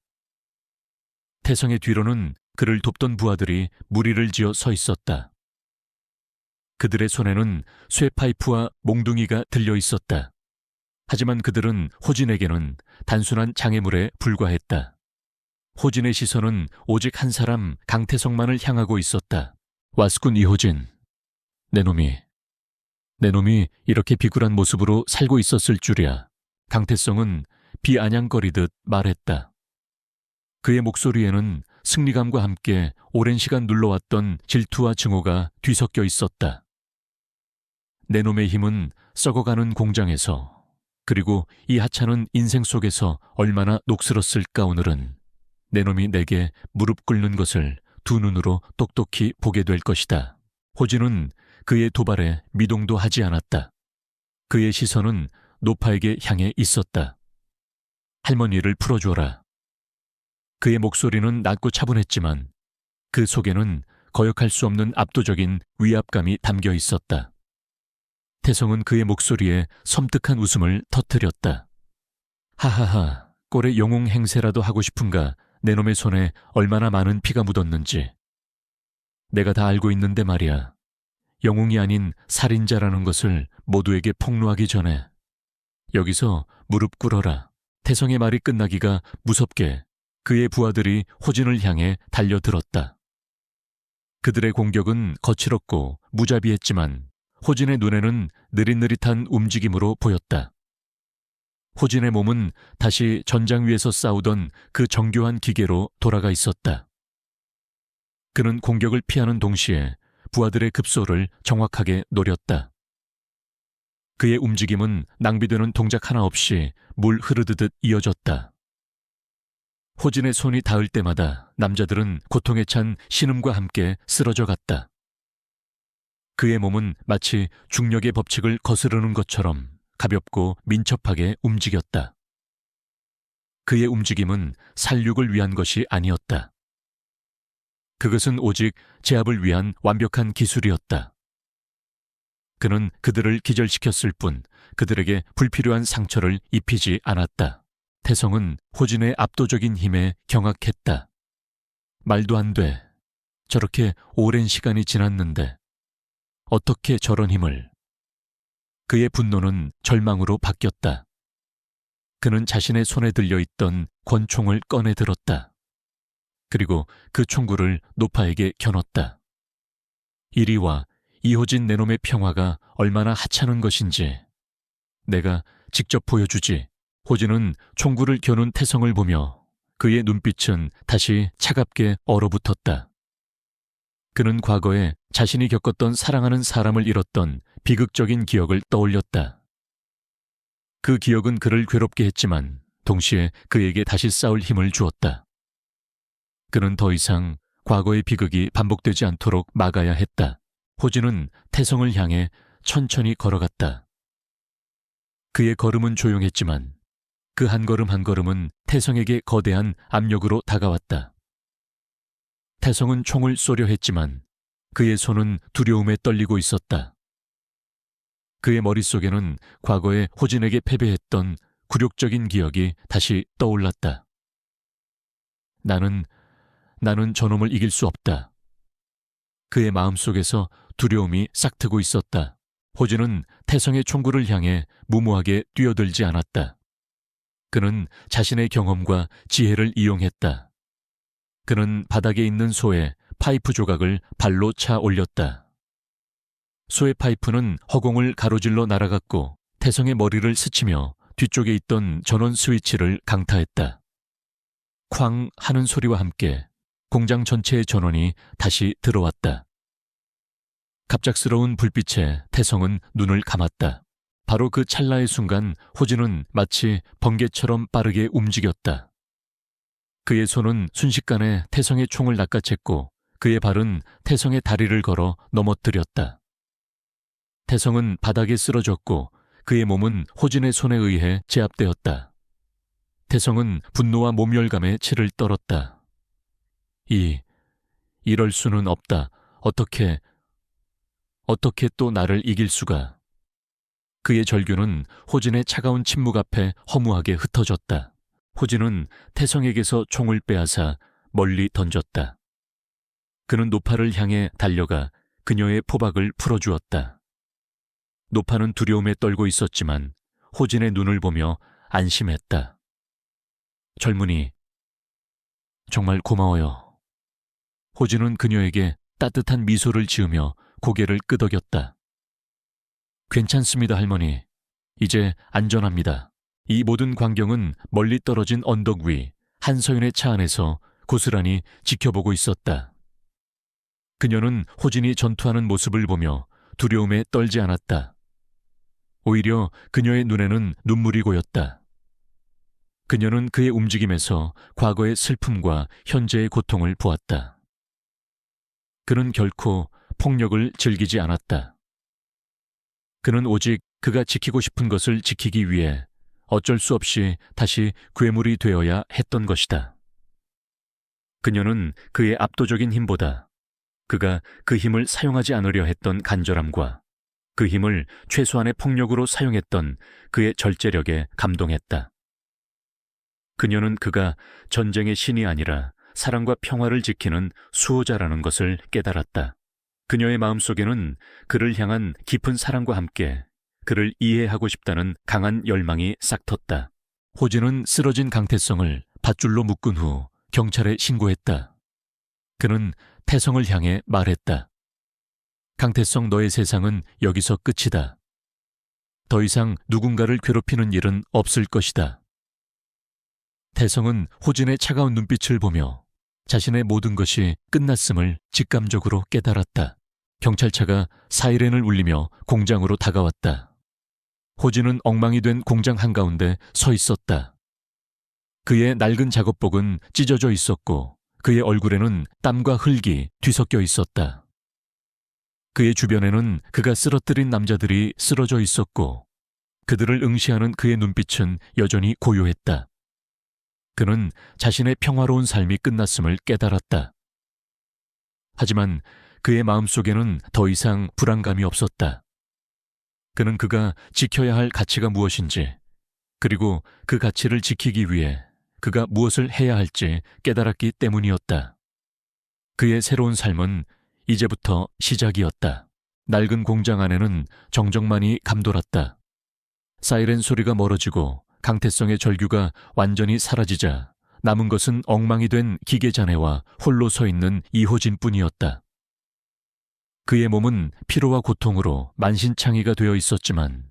태성의 뒤로는 그를 돕던 부하들이 무리를 지어 서 있었다. 그들의 손에는 쇠파이프와 몽둥이가 들려 있었다. 하지만 그들은 호진에게는 단순한 장애물에 불과했다. 호진의 시선은 오직 한 사람 강태성만을 향하고 있었다. 와스군 이호진, 내 놈이 이렇게 비굴한 모습으로 살고 있었을 줄이야. 강태성은 비아냥거리듯 말했다. 그의 목소리에는 승리감과 함께 오랜 시간 눌러왔던 질투와 증오가 뒤섞여 있었다. 내 놈의 힘은 썩어가는 공장에서, 그리고 이 하찮은 인생 속에서 얼마나 녹슬었을까. 오늘은 내 놈이 내게 무릎 꿇는 것을 두 눈으로 똑똑히 보게 될 것이다. 호진은 그의 도발에 미동도 하지 않았다. 그의 시선은 노파에게 향해 있었다. 할머니를 풀어주어라. 그의 목소리는 낮고 차분했지만 그 속에는 거역할 수 없는 압도적인 위압감이 담겨 있었다. 태성은 그의 목소리에 섬뜩한 웃음을 터뜨렸다. 하하하, 꼴의 영웅 행세라도 하고 싶은가. 내 놈의 손에 얼마나 많은 피가 묻었는지. 내가 다 알고 있는데 말이야. 영웅이 아닌 살인자라는 것을 모두에게 폭로하기 전에 여기서 무릎 꿇어라. 태성의 말이 끝나기가 무섭게 그의 부하들이 호진을 향해 달려들었다. 그들의 공격은 거칠었고 무자비했지만 호진의 눈에는 느릿느릿한 움직임으로 보였다. 호진의 몸은 다시 전장 위에서 싸우던 그 정교한 기계로 돌아가 있었다. 그는 공격을 피하는 동시에 부하들의 급소를 정확하게 노렸다. 그의 움직임은 낭비되는 동작 하나 없이 물 흐르듯 이어졌다. 호진의 손이 닿을 때마다 남자들은 고통에 찬 신음과 함께 쓰러져 갔다. 그의 몸은 마치 중력의 법칙을 거스르는 것처럼 가볍고 민첩하게 움직였다. 그의 움직임은 살육을 위한 것이 아니었다. 그것은 오직 제압을 위한 완벽한 기술이었다. 그는 그들을 기절시켰을 뿐 그들에게 불필요한 상처를 입히지 않았다. 태성은 호진의 압도적인 힘에 경악했다. 말도 안 돼. 저렇게 오랜 시간이 지났는데 어떻게 저런 힘을. 그의 분노는 절망으로 바뀌었다. 그는 자신의 손에 들려있던 권총을 꺼내 들었다. 그리고 그 총구를 노파에게 겨눴다. 이리 와, 이호진 내놈의 평화가 얼마나 하찮은 것인지 내가 직접 보여주지. 호진은 총구를 겨눈 태성을 보며 그의 눈빛은 다시 차갑게 얼어붙었다. 그는 과거에 자신이 겪었던 사랑하는 사람을 잃었던 비극적인 기억을 떠올렸다. 그 기억은 그를 괴롭게 했지만 동시에 그에게 다시 싸울 힘을 주었다. 그는 더 이상 과거의 비극이 반복되지 않도록 막아야 했다. 호진은 태성을 향해 천천히 걸어갔다. 그의 걸음은 조용했지만 그 한 걸음 한 걸음은 태성에게 거대한 압력으로 다가왔다. 태성은 총을 쏘려 했지만 그의 손은 두려움에 떨리고 있었다. 그의 머릿속에는 과거에 호진에게 패배했던 굴욕적인 기억이 다시 떠올랐다. 나는 저놈을 이길 수 없다. 그의 마음속에서 두려움이 싹트고 있었다. 호진은 태성의 총구를 향해 무모하게 뛰어들지 않았다. 그는 자신의 경험과 지혜를 이용했다. 그는 바닥에 있는 소의 파이프 조각을 발로 차 올렸다. 소의 파이프는 허공을 가로질러 날아갔고 태성의 머리를 스치며 뒤쪽에 있던 전원 스위치를 강타했다. 쾅 하는 소리와 함께 공장 전체의 전원이 다시 들어왔다. 갑작스러운 불빛에 태성은 눈을 감았다. 바로 그 찰나의 순간 호진은 마치 번개처럼 빠르게 움직였다. 그의 손은 순식간에 태성의 총을 낚아챘고 그의 발은 태성의 다리를 걸어 넘어뜨렸다. 태성은 바닥에 쓰러졌고 그의 몸은 호진의 손에 의해 제압되었다. 태성은 분노와 모멸감에 치를 떨었다. 이럴 수는 없다. 어떻게 또 나를 이길 수가. 그의 절규는 호진의 차가운 침묵 앞에 허무하게 흩어졌다. 호진은 태성에게서 총을 빼앗아 멀리 던졌다. 그는 노파를 향해 달려가 그녀의 포박을 풀어주었다. 노파는 두려움에 떨고 있었지만 호진의 눈을 보며 안심했다. 젊은이, 정말 고마워요. 호진은 그녀에게 따뜻한 미소를 지으며 고개를 끄덕였다. 괜찮습니다, 할머니. 이제 안전합니다. 이 모든 광경은 멀리 떨어진 언덕 위 한서윤의 차 안에서 고스란히 지켜보고 있었다. 그녀는 호진이 전투하는 모습을 보며 두려움에 떨지 않았다. 오히려 그녀의 눈에는 눈물이 고였다. 그녀는 그의 움직임에서 과거의 슬픔과 현재의 고통을 보았다. 그는 결코 폭력을 즐기지 않았다. 그는 오직 그가 지키고 싶은 것을 지키기 위해 어쩔 수 없이 다시 괴물이 되어야 했던 것이다. 그녀는 그의 압도적인 힘보다 그가 그 힘을 사용하지 않으려 했던 간절함과 그 힘을 최소한의 폭력으로 사용했던 그의 절제력에 감동했다. 그녀는 그가 전쟁의 신이 아니라 사랑과 평화를 지키는 수호자라는 것을 깨달았다. 그녀의 마음속에는 그를 향한 깊은 사랑과 함께 그를 이해하고 싶다는 강한 열망이 싹텄다. 호진은 쓰러진 강태성을 밧줄로 묶은 후 경찰에 신고했다. 그는 태성을 향해 말했다. 강태성, 너의 세상은 여기서 끝이다. 더 이상 누군가를 괴롭히는 일은 없을 것이다. 태성은 호진의 차가운 눈빛을 보며 자신의 모든 것이 끝났음을 직감적으로 깨달았다. 경찰차가 사이렌을 울리며 공장으로 다가왔다. 호진은 엉망이 된 공장 한가운데 서 있었다. 그의 낡은 작업복은 찢어져 있었고 그의 얼굴에는 땀과 흙이 뒤섞여 있었다. 그의 주변에는 그가 쓰러뜨린 남자들이 쓰러져 있었고 그들을 응시하는 그의 눈빛은 여전히 고요했다. 그는 자신의 평화로운 삶이 끝났음을 깨달았다. 하지만 그의 마음속에는 더 이상 불안감이 없었다. 그는 그가 지켜야 할 가치가 무엇인지, 그리고 그 가치를 지키기 위해 그가 무엇을 해야 할지 깨달았기 때문이었다. 그의 새로운 삶은 이제부터 시작이었다. 낡은 공장 안에는 정적만이 감돌았다. 사이렌 소리가 멀어지고 강태성의 절규가 완전히 사라지자 남은 것은 엉망이 된 기계자네와 홀로 서 있는 이호진뿐이었다. 그의 몸은 피로와 고통으로 만신창이가 되어 있었지만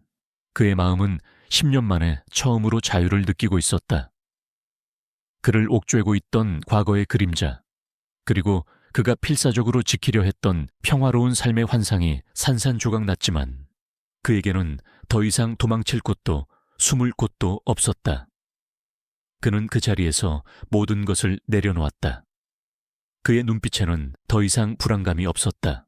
그의 마음은 10년 만에 처음으로 자유를 느끼고 있었다. 그를 옥죄고 있던 과거의 그림자, 그리고 그가 필사적으로 지키려 했던 평화로운 삶의 환상이 산산조각 났지만 그에게는 더 이상 도망칠 곳도 숨을 곳도 없었다. 그는 그 자리에서 모든 것을 내려놓았다. 그의 눈빛에는 더 이상 불안감이 없었다.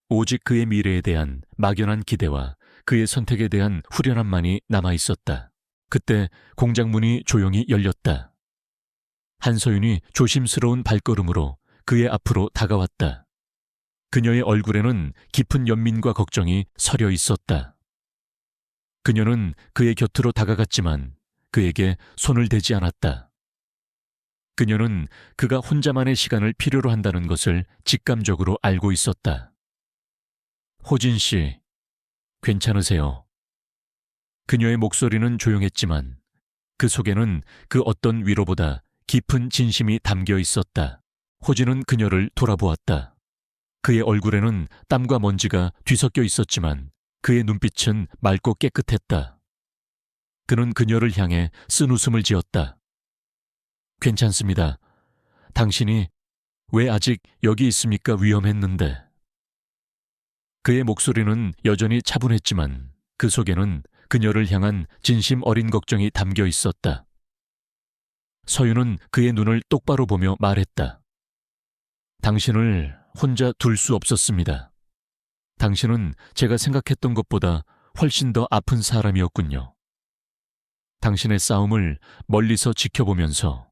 오직 그의 미래에 대한 막연한 기대와 그의 선택에 대한 후련함만이 남아있었다. 그때 공장 문이 조용히 열렸다. 한서윤이 조심스러운 발걸음으로 그의 앞으로 다가왔다. 그녀의 얼굴에는 깊은 연민과 걱정이 서려 있었다. 그녀는 그의 곁으로 다가갔지만 그에게 손을 대지 않았다. 그녀는 그가 혼자만의 시간을 필요로 한다는 것을 직감적으로 알고 있었다. 호진 씨, 괜찮으세요? 그녀의 목소리는 조용했지만 그 속에는 그 어떤 위로보다 깊은 진심이 담겨 있었다. 호진은 그녀를 돌아보았다. 그의 얼굴에는 땀과 먼지가 뒤섞여 있었지만 그의 눈빛은 맑고 깨끗했다. 그는 그녀를 향해 쓴웃음을 지었다. 괜찮습니다. 당신이 왜 아직 여기 있습니까? 위험했는데. 그의 목소리는 여전히 차분했지만 그 속에는 그녀를 향한 진심 어린 걱정이 담겨 있었다. 서윤은 그의 눈을 똑바로 보며 말했다. 당신을 혼자 둘 수 없었습니다. 당신은 제가 생각했던 것보다 훨씬 더 아픈 사람이었군요. 당신의 싸움을 멀리서 지켜보면서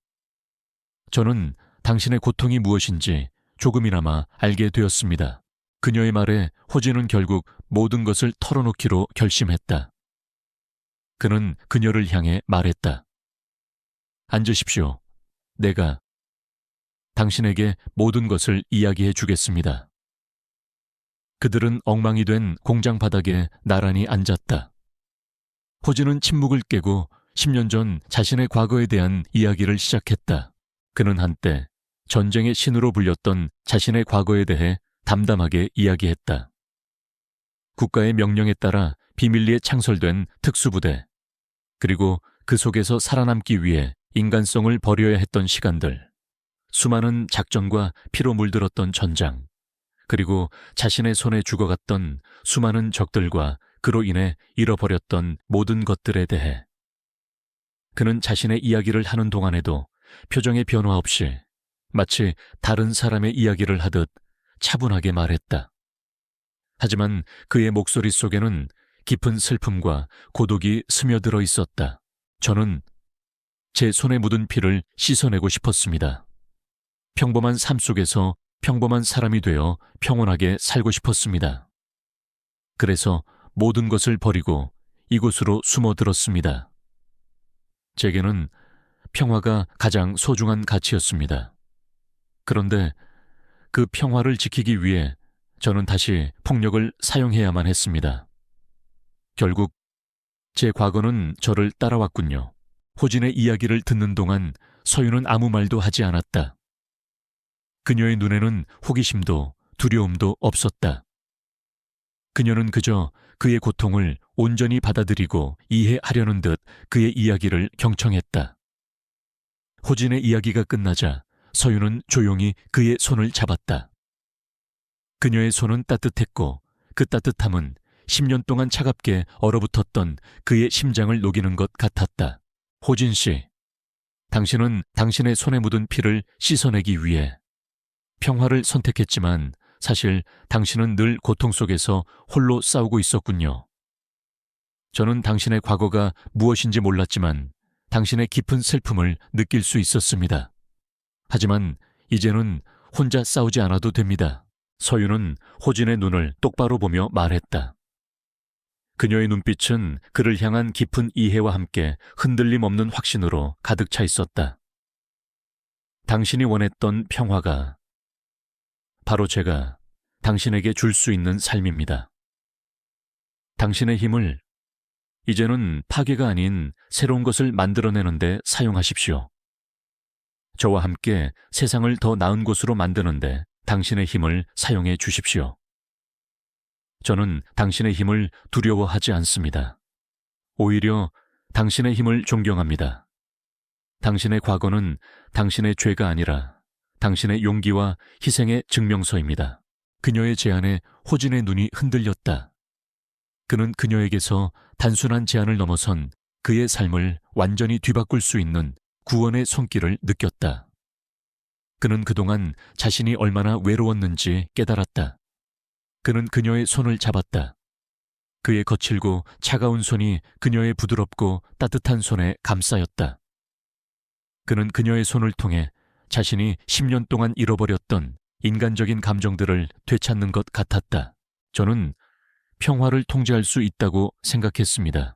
저는 당신의 고통이 무엇인지 조금이나마 알게 되었습니다. 그녀의 말에 호진은 결국 모든 것을 털어놓기로 결심했다. 그는 그녀를 향해 말했다. 앉으십시오. 내가 당신에게 모든 것을 이야기해 주겠습니다. 그들은 엉망이 된 공장 바닥에 나란히 앉았다. 호진은 침묵을 깨고 10년 전 자신의 과거에 대한 이야기를 시작했다. 그는 한때 전쟁의 신으로 불렸던 자신의 과거에 대해 담담하게 이야기했다. 국가의 명령에 따라 비밀리에 창설된 특수부대, 그리고 그 속에서 살아남기 위해 인간성을 버려야 했던 시간들, 수많은 작전과 피로 물들었던 전장, 그리고 자신의 손에 죽어갔던 수많은 적들과 그로 인해 잃어버렸던 모든 것들에 대해 그는 자신의 이야기를 하는 동안에도 표정의 변화 없이 마치 다른 사람의 이야기를 하듯 차분하게 말했다. 하지만 그의 목소리 속에는 깊은 슬픔과 고독이 스며들어 있었다. 저는 제 손에 묻은 피를 씻어내고 싶었습니다. 평범한 삶 속에서 평범한 사람이 되어 평온하게 살고 싶었습니다. 그래서 모든 것을 버리고 이곳으로 숨어들었습니다. 제게는 평화가 가장 소중한 가치였습니다. 그런데 그 평화를 지키기 위해 저는 다시 폭력을 사용해야만 했습니다. 결국 제 과거는 저를 따라왔군요. 호진의 이야기를 듣는 동안 서윤은 아무 말도 하지 않았다. 그녀의 눈에는 호기심도 두려움도 없었다. 그녀는 그저 그의 고통을 온전히 받아들이고 이해하려는 듯 그의 이야기를 경청했다. 호진의 이야기가 끝나자 서윤은 조용히 그의 손을 잡았다. 그녀의 손은 따뜻했고 그 따뜻함은 10년 동안 차갑게 얼어붙었던 그의 심장을 녹이는 것 같았다. 호진 씨, 당신은 당신의 손에 묻은 피를 씻어내기 위해 평화를 선택했지만 사실 당신은 늘 고통 속에서 홀로 싸우고 있었군요. 저는 당신의 과거가 무엇인지 몰랐지만 당신의 깊은 슬픔을 느낄 수 있었습니다. 하지만 이제는 혼자 싸우지 않아도 됩니다. 서윤은 호진의 눈을 똑바로 보며 말했다. 그녀의 눈빛은 그를 향한 깊은 이해와 함께 흔들림 없는 확신으로 가득 차 있었다. 당신이 원했던 평화가 바로 제가 당신에게 줄 수 있는 삶입니다. 당신의 힘을 이제는 파괴가 아닌 새로운 것을 만들어내는 데 사용하십시오. 저와 함께 세상을 더 나은 곳으로 만드는데 당신의 힘을 사용해 주십시오. 저는 당신의 힘을 두려워하지 않습니다. 오히려 당신의 힘을 존경합니다. 당신의 과거는 당신의 죄가 아니라 당신의 용기와 희생의 증명서입니다. 그녀의 제안에 호진의 눈이 흔들렸다. 그는 그녀에게서 단순한 제안을 넘어선 그의 삶을 완전히 뒤바꿀 수 있는 구원의 손길을 느꼈다. 그는 그동안 자신이 얼마나 외로웠는지 깨달았다. 그는 그녀의 손을 잡았다. 그의 거칠고 차가운 손이 그녀의 부드럽고 따뜻한 손에 감싸였다. 그는 그녀의 손을 통해 자신이 10년 동안 잃어버렸던 인간적인 감정들을 되찾는 것 같았다. 저는 평화를 통제할 수 있다고 생각했습니다.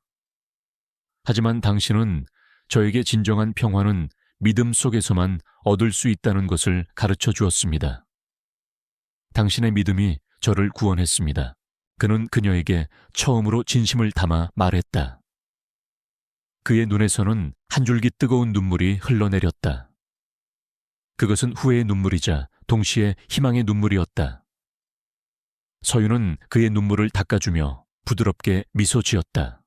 하지만 당신은 저에게 진정한 평화는 믿음 속에서만 얻을 수 있다는 것을 가르쳐 주었습니다. 당신의 믿음이 저를 구원했습니다. 그는 그녀에게 처음으로 진심을 담아 말했다. 그의 눈에서는 한 줄기 뜨거운 눈물이 흘러내렸다. 그것은 후회의 눈물이자 동시에 희망의 눈물이었다. 서윤은 그의 눈물을 닦아주며 부드럽게 미소 지었다.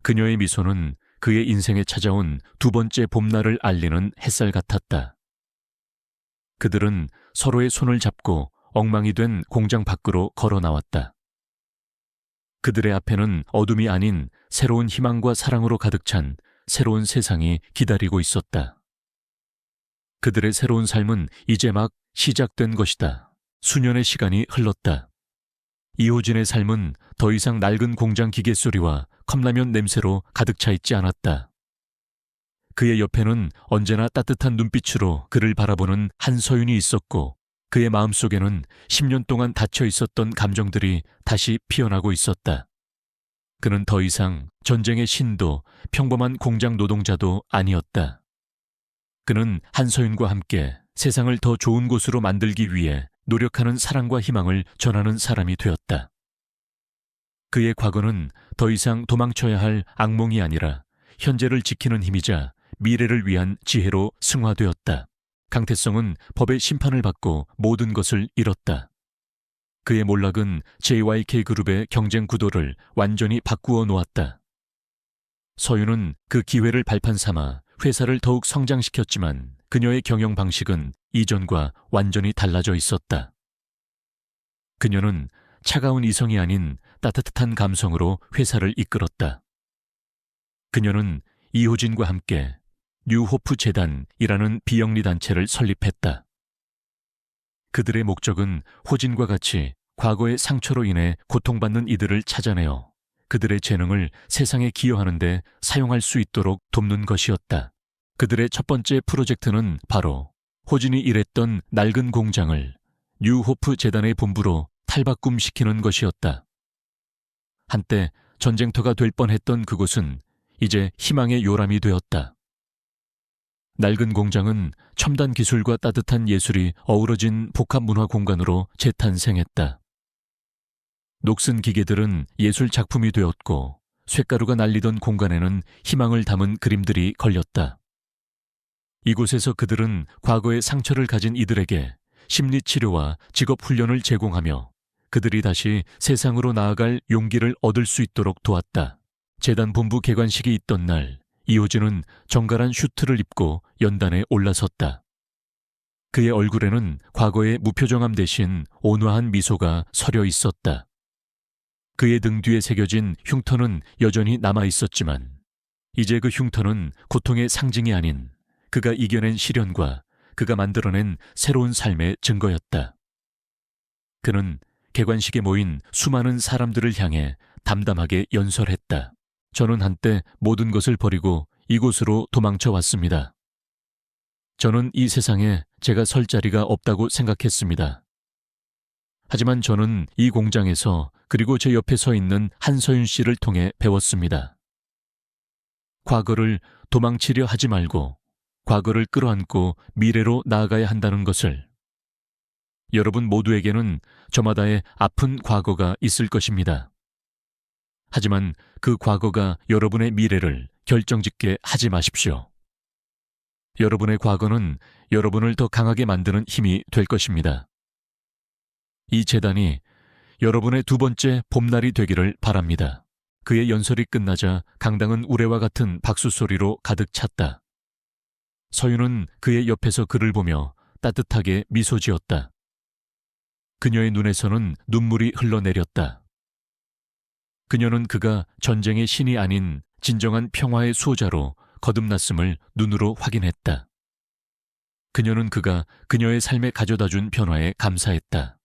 그녀의 미소는 그의 인생에 찾아온 두 번째 봄날을 알리는 햇살 같았다. 그들은 서로의 손을 잡고 엉망이 된 공장 밖으로 걸어 나왔다. 그들의 앞에는 어둠이 아닌 새로운 희망과 사랑으로 가득 찬 새로운 세상이 기다리고 있었다. 그들의 새로운 삶은 이제 막 시작된 것이다. 수년의 시간이 흘렀다. 이호진의 삶은 더 이상 낡은 공장 기계 소리와 컵라면 냄새로 가득 차 있지 않았다. 그의 옆에는 언제나 따뜻한 눈빛으로 그를 바라보는 한서윤이 있었고 그의 마음속에는 10년 동안 닫혀 있었던 감정들이 다시 피어나고 있었다. 그는 더 이상 전쟁의 신도 평범한 공장 노동자도 아니었다. 그는 한서윤과 함께 세상을 더 좋은 곳으로 만들기 위해 노력하는 사랑과 희망을 전하는 사람이 되었다. 그의 과거는 더 이상 도망쳐야 할 악몽이 아니라 현재를 지키는 힘이자 미래를 위한 지혜로 승화되었다. 강태성은 법의 심판을 받고 모든 것을 잃었다. 그의 몰락은 JYK 그룹의 경쟁 구도를 완전히 바꾸어 놓았다. 서윤은 그 기회를 발판 삼아 회사를 더욱 성장시켰지만 그녀의 경영 방식은 이전과 완전히 달라져 있었다. 그녀는 차가운 이성이 아닌 따뜻한 감성으로 회사를 이끌었다. 그녀는 이호진과 함께 뉴호프 재단이라는 비영리 단체를 설립했다. 그들의 목적은 호진과 같이 과거의 상처로 인해 고통받는 이들을 찾아내어 그들의 재능을 세상에 기여하는 데 사용할 수 있도록 돕는 것이었다. 그들의 첫 번째 프로젝트는 바로 호진이 일했던 낡은 공장을 뉴호프 재단의 본부로 탈바꿈시키는 것이었다. 한때 전쟁터가 될 뻔했던 그곳은 이제 희망의 요람이 되었다. 낡은 공장은 첨단 기술과 따뜻한 예술이 어우러진 복합 문화 공간으로 재탄생했다. 녹슨 기계들은 예술 작품이 되었고 쇳가루가 날리던 공간에는 희망을 담은 그림들이 걸렸다. 이곳에서 그들은 과거의 상처를 가진 이들에게 심리치료와 직업훈련을 제공하며 그들이 다시 세상으로 나아갈 용기를 얻을 수 있도록 도왔다. 재단 본부 개관식이 있던 날 이호진은 정갈한 슈트를 입고 연단에 올라섰다. 그의 얼굴에는 과거의 무표정함 대신 온화한 미소가 서려 있었다. 그의 등 뒤에 새겨진 흉터는 여전히 남아 있었지만 이제 그 흉터는 고통의 상징이 아닌 그가 이겨낸 시련과 그가 만들어낸 새로운 삶의 증거였다. 그는 개관식에 모인 수많은 사람들을 향해 담담하게 연설했다. 저는 한때 모든 것을 버리고 이곳으로 도망쳐 왔습니다. 저는 이 세상에 제가 설 자리가 없다고 생각했습니다. 하지만 저는 이 공장에서 그리고 제 옆에 서 있는 한서윤 씨를 통해 배웠습니다. 과거를 도망치려 하지 말고 과거를 끌어안고 미래로 나아가야 한다는 것을. 여러분 모두에게는 저마다의 아픈 과거가 있을 것입니다. 하지만 그 과거가 여러분의 미래를 결정짓게 하지 마십시오. 여러분의 과거는 여러분을 더 강하게 만드는 힘이 될 것입니다. 이 재단이 여러분의 두 번째 봄날이 되기를 바랍니다. 그의 연설이 끝나자 강당은 우레와 같은 박수 소리로 가득 찼다. 서윤은 그의 옆에서 그를 보며 따뜻하게 미소 지었다. 그녀의 눈에서는 눈물이 흘러내렸다. 그녀는 그가 전쟁의 신이 아닌 진정한 평화의 수호자로 거듭났음을 눈으로 확인했다. 그녀는 그가 그녀의 삶에 가져다준 변화에 감사했다.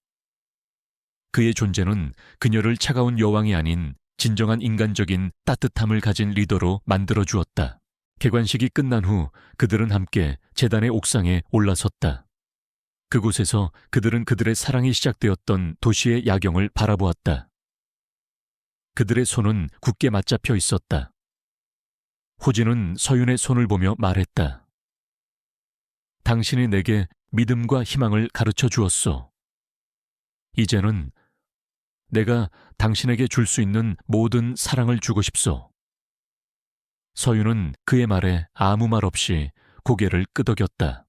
그의 존재는 그녀를 차가운 여왕이 아닌 진정한 인간적인 따뜻함을 가진 리더로 만들어 주었다. 개관식이 끝난 후 그들은 함께 재단의 옥상에 올라섰다. 그곳에서 그들은 그들의 사랑이 시작되었던 도시의 야경을 바라보았다. 그들의 손은 굳게 맞잡혀 있었다. 호진은 서윤의 손을 보며 말했다. 당신이 내게 믿음과 희망을 가르쳐 주었소. 이제는 내가 당신에게 줄 수 있는 모든 사랑을 주고 싶소. 서윤은 그의 말에 아무 말 없이 고개를 끄덕였다.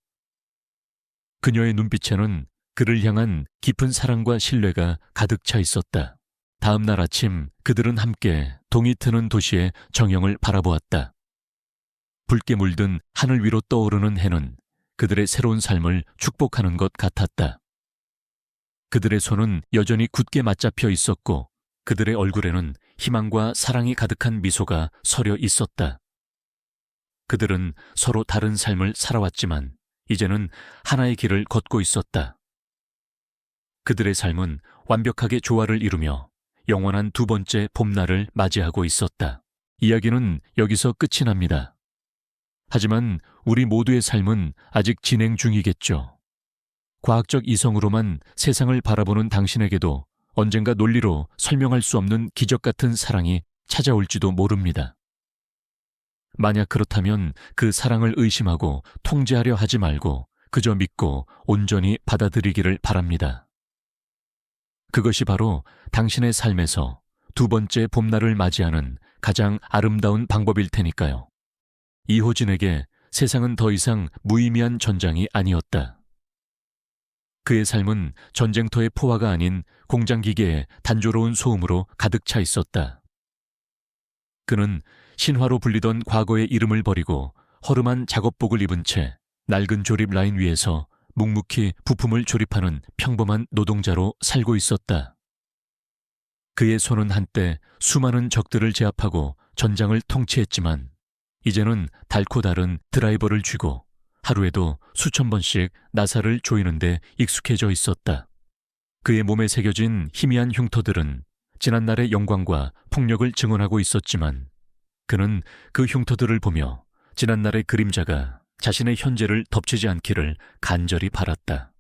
그녀의 눈빛에는 그를 향한 깊은 사랑과 신뢰가 가득 차 있었다. 다음 날 아침 그들은 함께 동이 트는 도시의 정형을 바라보았다. 붉게 물든 하늘 위로 떠오르는 해는 그들의 새로운 삶을 축복하는 것 같았다. 그들의 손은 여전히 굳게 맞잡혀 있었고 그들의 얼굴에는 희망과 사랑이 가득한 미소가 서려 있었다. 그들은 서로 다른 삶을 살아왔지만 이제는 하나의 길을 걷고 있었다. 그들의 삶은 완벽하게 조화를 이루며 영원한 두 번째 봄날을 맞이하고 있었다. 이야기는 여기서 끝이 납니다. 하지만 우리 모두의 삶은 아직 진행 중이겠죠. 과학적 이성으로만 세상을 바라보는 당신에게도 언젠가 논리로 설명할 수 없는 기적 같은 사랑이 찾아올지도 모릅니다. 만약 그렇다면 그 사랑을 의심하고 통제하려 하지 말고 그저 믿고 온전히 받아들이기를 바랍니다. 그것이 바로 당신의 삶에서 두 번째 봄날을 맞이하는 가장 아름다운 방법일 테니까요. 이호진에게 세상은 더 이상 무의미한 전장이 아니었다. 그의 삶은 전쟁터의 포화가 아닌 공장기계의 단조로운 소음으로 가득 차 있었다. 그는 신화로 불리던 과거의 이름을 버리고 허름한 작업복을 입은 채 낡은 조립 라인 위에서 묵묵히 부품을 조립하는 평범한 노동자로 살고 있었다. 그의 손은 한때 수많은 적들을 제압하고 전장을 통치했지만 이제는 닳고 다른 드라이버를 쥐고 하루에도 수천 번씩 나사를 조이는 데 익숙해져 있었다. 그의 몸에 새겨진 희미한 흉터들은 지난날의 영광과 폭력을 증언하고 있었지만 그는 그 흉터들을 보며 지난날의 그림자가 자신의 현재를 덮치지 않기를 간절히 바랐다.